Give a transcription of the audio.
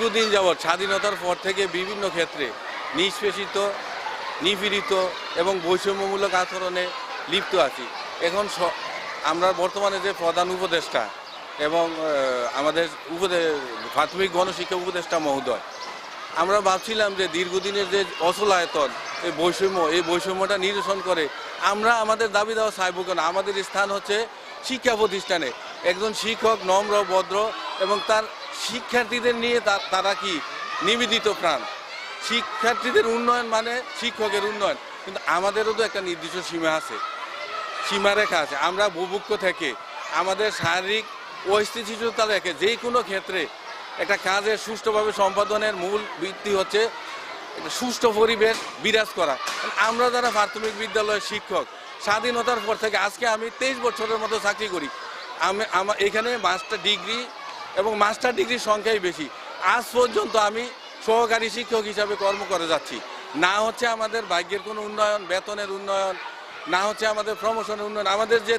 দীর্ঘদিন যাবৎ স্বাধীনতার পর থেকে বিভিন্ন ক্ষেত্রে নিষ্পেষিত, নিপীড়িত এবং বৈষম্যমূলক আচরণে লিপ্ত আছি। এখন আমরা বর্তমানে যে প্রধান উপদেষ্টা এবং আমাদের প্রাথমিক গণশিক্ষা উপদেষ্টা মহোদয়, আমরা ভাবছিলাম যে দীর্ঘদিনের যে অচলায়তন, এই বৈষম্যটা নিরসন করে আমরা আমাদের দাবি দেওয়া চাইব কেন। আমাদের স্থান হচ্ছে শিক্ষা প্রতিষ্ঠানে। একজন শিক্ষক নম্র, ভদ্র এবং তার শিক্ষার্থীদের নিয়ে তারা কি নিবেদিত প্রাণ। শিক্ষার্থীদের উন্নয়ন মানে শিক্ষকের উন্নয়ন, কিন্তু আমাদেরও তো একটা নির্দিষ্ট সীমারেখা আছে। আমরা বুভুক্ষ থেকে আমাদের শারীরিক অস্থিতিশীলতা রেখে যে কোনো ক্ষেত্রে একটা কাজের সুষ্ঠুভাবে সম্পাদনের মূল ভিত্তি হচ্ছে একটা সুষ্ঠু পরিবেশ বিরাজ করা। আমরা যারা প্রাথমিক বিদ্যালয়ের শিক্ষক, স্বাধীনতার পর থেকে আজকে আমি 23 বছরের মতো চাকরি করি। আমার এখানে মাস্টার ডিগ্রি এবং মাস্টার ডিগ্রির সংখ্যাই বেশি। আজ পর্যন্ত আমি সহকারী শিক্ষক হিসাবে কর্ম করে যাচ্ছি। না হচ্ছে আমাদের ভাগ্যের কোনো উন্নয়ন, বেতনের উন্নয়ন, না হচ্ছে আমাদের প্রমোশনের উন্নয়ন। আমাদের যে